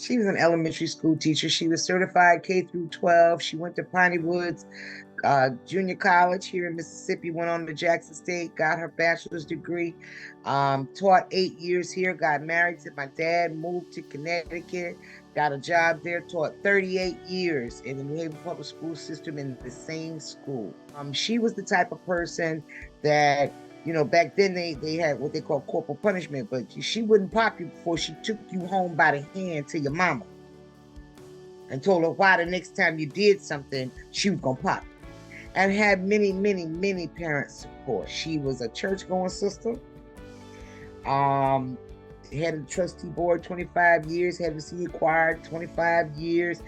She was an elementary school teacher. She was certified K through 12. She went to Piney Woods Junior College here in Mississippi, went on to Jackson State, got her bachelor's degree, taught 8 years here, got married to my dad, moved to Connecticut, got a job there, taught 38 years in the New Haven public school system in the same school. She was the type of person that, back then they had what they call corporal punishment, but she wouldn't pop you before she took you home by the hand to your mama and told her why the next time you did something, she was gonna pop you. And had many, many, many parent support. She was a church-going sister. Head of the trustee board 25 years, head of the senior choir 25 years.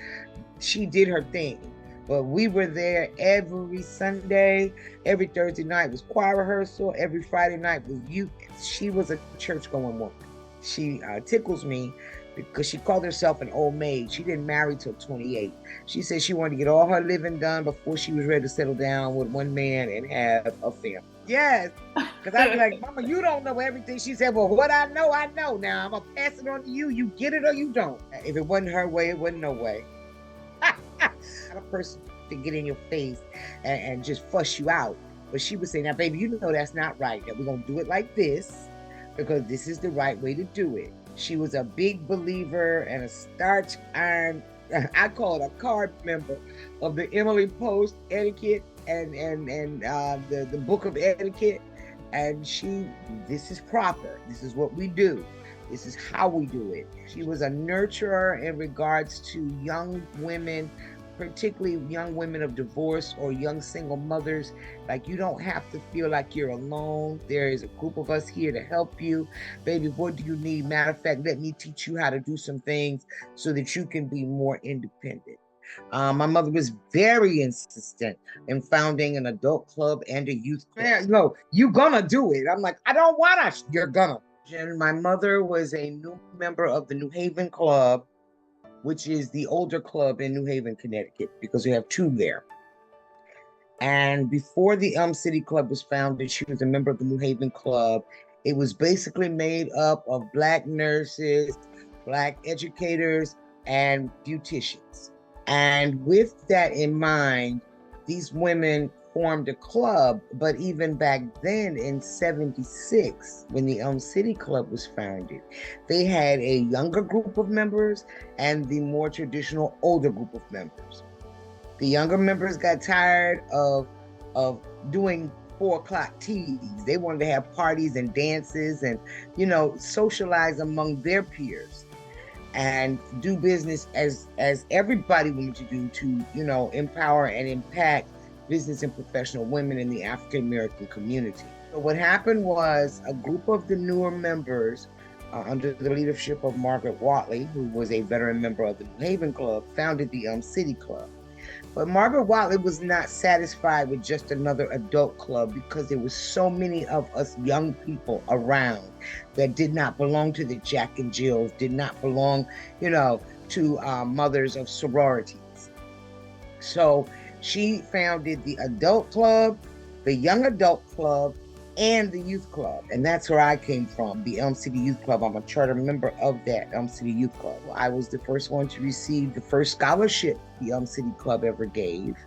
She did her thing. But we were there every Sunday. Every Thursday night was choir rehearsal. Every Friday night was youth. She was a church-going woman. She tickles me because she called herself an old maid. She didn't marry till 28. She said she wanted to get all her living done before she was ready to settle down with one man and have a family. Yes, because I'd be like, Mama, you don't know everything. She said, well, what I know. Now I'm going to pass it on to you. You get it or you don't. If it wasn't her way, it wasn't no way. Not a person to get in your face and just fuss you out. But she would say, now, baby, you know that's not right. That we're going to do it like this because this is the right way to do it. She was a big believer and a starch iron, I call it a card member of the Emily Post etiquette and the book of etiquette. And this is proper. This is what we do. This is how we do it. She was a nurturer in regards to young women, particularly young women of divorce or young single mothers. Like, you don't have to feel like you're alone. There is a group of us here to help you. Baby, what do you need? Matter of fact, let me teach you how to do some things so that you can be more independent. My mother was very insistent in founding an adult club and a youth club. No, you gonna do it. I'm like, I don't wanna, you're gonna. And my mother was a new member of the New Haven Club, which is the older club in New Haven, Connecticut, because we have two there. And before the City Club was founded, she was a member of the New Haven Club. It was basically made up of Black nurses, Black educators, and beauticians. And with that in mind, these women formed a club, but even back then in 76, when the City Club was founded, they had a younger group of members and the more traditional older group of members. The younger members got tired of doing 4 o'clock teas. They wanted to have parties and dances and, socialize among their peers and do business as everybody wanted to do to, empower and impact business and professional women in the African American community. So what happened was a group of the newer members under the leadership of Margaret Watley, who was a veteran member of the New Haven Club, founded the City Club. But Margaret Watley was not satisfied with just another adult club because there was so many of us young people around that did not belong to the Jack and Jills, did not belong, to mothers of sororities. So she founded the adult club, the young adult club, and the youth club. And that's where I came from, the Elm City Youth Club. I'm a charter member of that Elm City Youth Club. I was the first one to receive the first scholarship the Elm City Club ever gave.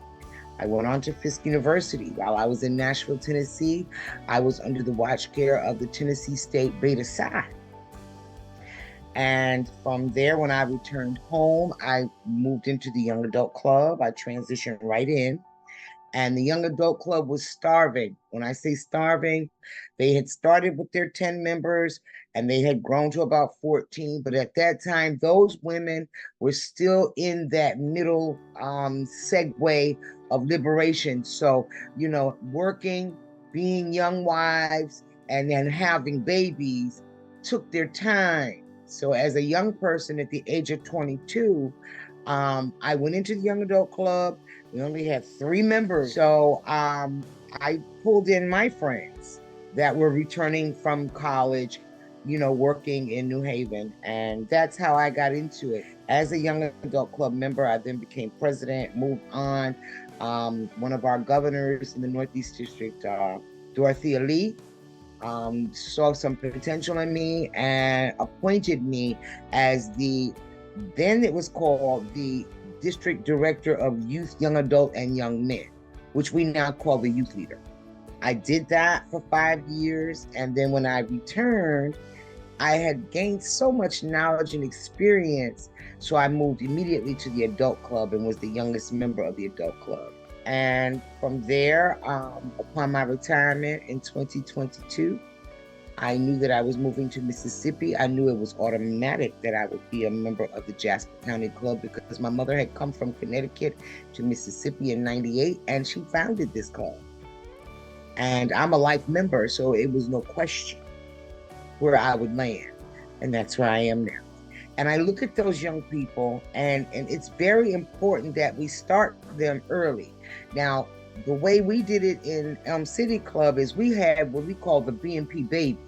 I went on to Fisk University. While I was in Nashville, Tennessee, I was under the watch care of the Tennessee State Beta Psi. And from there, when I returned home, I moved into the Young Adult Club. I transitioned right in. And the Young Adult Club was starving. When I say starving, they had started with their 10 members and they had grown to about 14. But at that time, those women were still in that middle segue of liberation. So, working, being young wives, and then having babies took their time. So as a young person at the age of 22, I went into the Young Adult Club. We only had 3 members. So I pulled in my friends that were returning from college, working in New Haven. And that's how I got into it. As a Young Adult Club member, I then became president, moved on. One of our governors in the Northeast District, Dorothea Lee, saw some potential in me and appointed me as the Then it was called the District Director of Youth, Young Adult, and Young Men, which we now call the Youth Leader. I did that for 5 years, and then when I returned, I had gained so much knowledge and experience, so I moved immediately to the adult club and was the youngest member of the adult club. And from there, upon my retirement in 2022, I knew that I was moving to Mississippi. I knew it was automatic that I would be a member of the Jasper County Club because my mother had come from Connecticut to Mississippi in '98, and she founded this club. And I'm a life member, so it was no question where I would land. And that's where I am now. And I look at those young people, and it's very important that we start them early. Now, the way we did it in Elm City Club is we had what we call the BNP babies.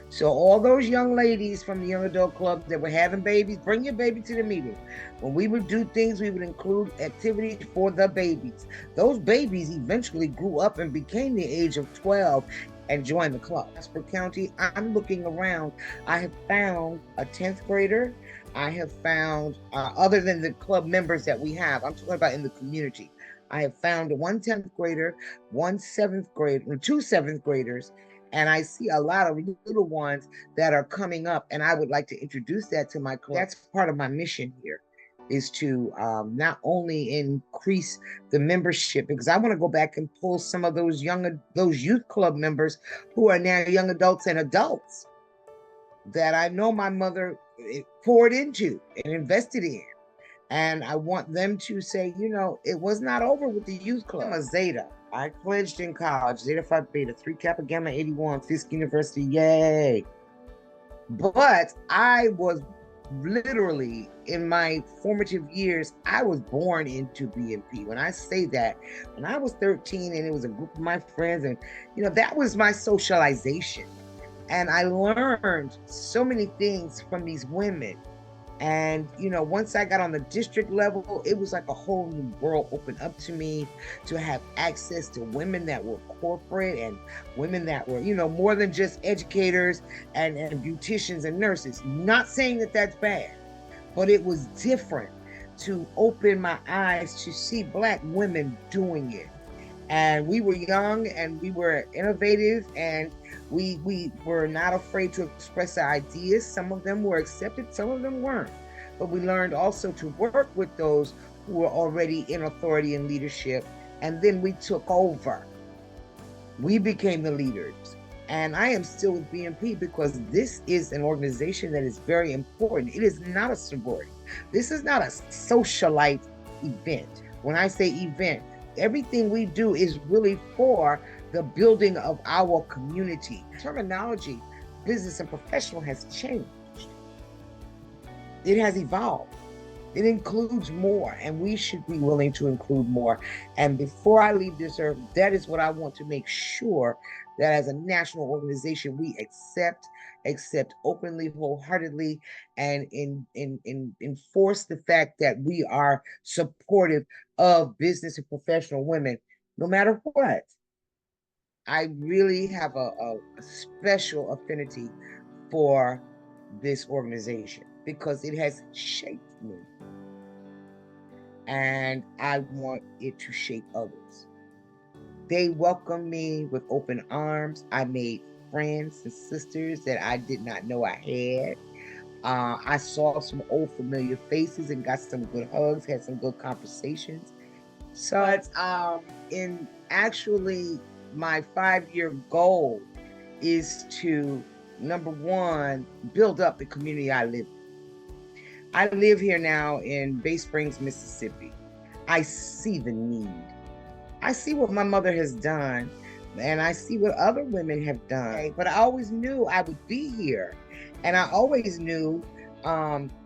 So all those young ladies from the young adult club that were having babies, bring your baby to the meeting. When we would do things, we would include activities for the babies. Those babies eventually grew up and became the age of 12 and joined the club. Jasper County, I'm looking around. I have found a 10th grader. I have found, other than the club members that we have, I'm talking about in the community. I have found one 10th grader, one 7th grader, two 7th graders, and I see a lot of little ones that are coming up, and I would like to introduce that to my club. That's part of my mission here, is to not only increase the membership, because I want to go back and pull some of those youth club members who are now young adults and adults that I know my mother poured into and invested in. And I want them to say, you know, it was not over with the youth club. I'm a Zeta. I pledged in college, Zeta Phi Beta, 3 Kappa Gamma 81, Fisk University, yay. But I was literally, in my formative years, I was born into BNP. When I say that, when I was 13 and it was a group of my friends, and, you know, that was my socialization. And I learned so many things from these women. And, you know, once I got on the district level, it was like a whole new world opened up to me to have access to women that were corporate and women that were, you know, more than just educators and beauticians and nurses. Not saying that that's bad, but it was different to open my eyes to see Black women doing it. And we were young and we were innovative, and we were not afraid to express our ideas. Some of them were accepted, some of them weren't. But we learned also to work with those who were already in authority and leadership. And then we took over. We became the leaders. And I am still with BNP because this is an organization that is very important. It is not a sorority. This is not a socialite event. When I say event, everything we do is really for the building of our community. Terminology, business and professional, has changed. It has evolved. It includes more, and we should be willing to include more. And before I leave this earth, that is what I want to make sure that as a national organization, we accept openly, wholeheartedly, and enforce the fact that we are supportive of business and professional women, no matter what. I really have a special affinity for this organization because it has shaped me. And I want it to shape others. They welcomed me with open arms. I made friends and sisters that I did not know I had. I saw some old familiar faces and got some good hugs, had some good conversations. So in actually my 5-year goal is to, number one, build up the community I live in. I live here now in Bay Springs, Mississippi. I see the need. I see what my mother has done, and I see what other women have done. But I always knew I would be here. And I always knew,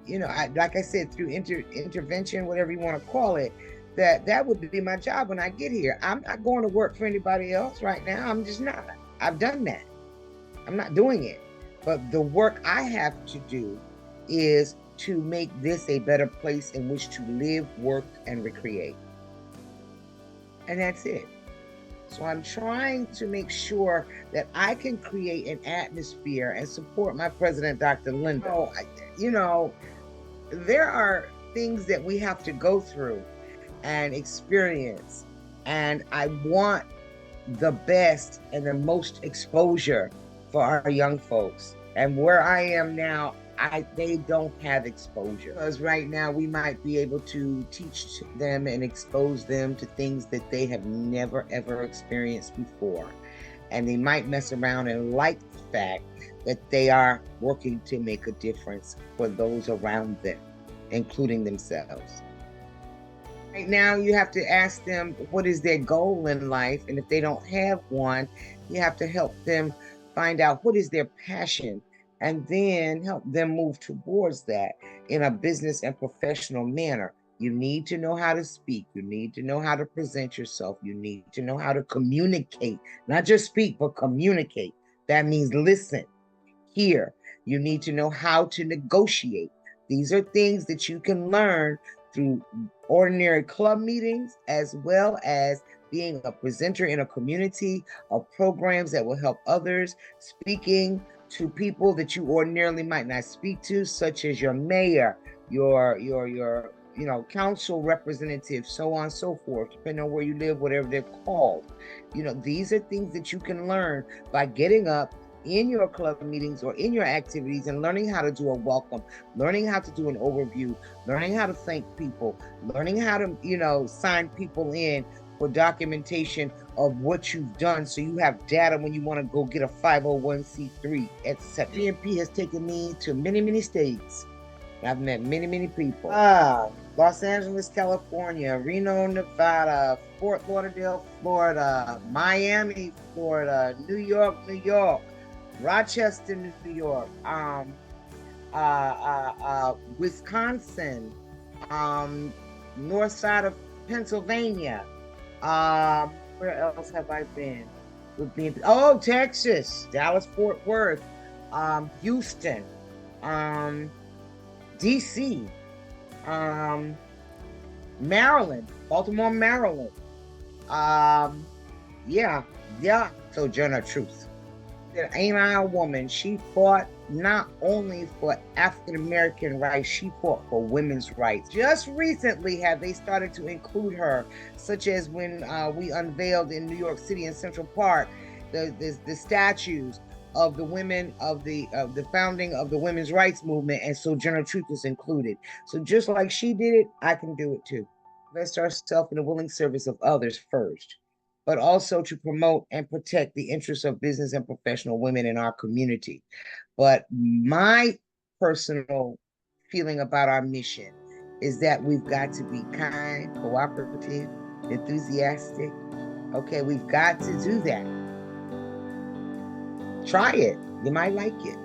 you know, like I said, through intervention, whatever you want to call it, that would be my job when I get here. I'm not going to work for anybody else right now. I'm just not. I've done that. I'm not doing it. But the work I have to do is to make this a better place in which to live, work, and recreate. And that's it. So I'm trying to make sure that I can create an atmosphere and support my president, Dr. Linda. You know, there are things that we have to go through and experience. And I want the best and the most exposure for our young folks. And where I am now, they don't have exposure. Because right now we might be able to teach them and expose them to things that they have never ever experienced before. And they might mess around and like the fact that they are working to make a difference for those around them, including themselves. Right now, you have to ask them what is their goal in life. And if they don't have one, you have to help them find out what is their passion and then help them move towards that in a business and professional manner. You need to know how to speak. You need to know how to present yourself. You need to know how to communicate, not just speak, but communicate. That means listen, hear. You need to know how to negotiate. These are things that you can learn through ordinary club meetings, as well as being a presenter in a community of programs that will help others, speaking to people that you ordinarily might not speak to, such as your mayor, your council representative, so on and so forth, depending on where you live, whatever they're called. These are things that you can learn by getting up in your club meetings or in your activities and learning how to do a welcome, learning how to do an overview, learning how to thank people, learning how to, sign people in for documentation of what you've done, so you have data when you want to go get a 501c3, etc. NANBPWC has taken me to many, many states. I've met many, many people. Los Angeles, California, Reno, Nevada, Fort Lauderdale, Florida, Miami, Florida, New York, New York, Rochester, New York, Wisconsin, north side of Pennsylvania. Where else have I been? Texas, Dallas, Fort Worth, Houston, DC, Maryland, Baltimore, Maryland. Yeah. Sojourner Truth. Ain't I a Woman? She fought not only for African American rights, she fought for women's rights. Just recently have they started to include her, such as when we unveiled in New York City in Central Park the statues of the women of the founding of the women's rights movement, and Sojourner Truth is included. So just like she did it, I can do it too. Invest ourselves in the willing service of others first, but also to promote and protect the interests of business and professional women in our community. But my personal feeling about our mission is that we've got to be kind, cooperative, enthusiastic. Okay, we've got to do that. Try it. You might like it.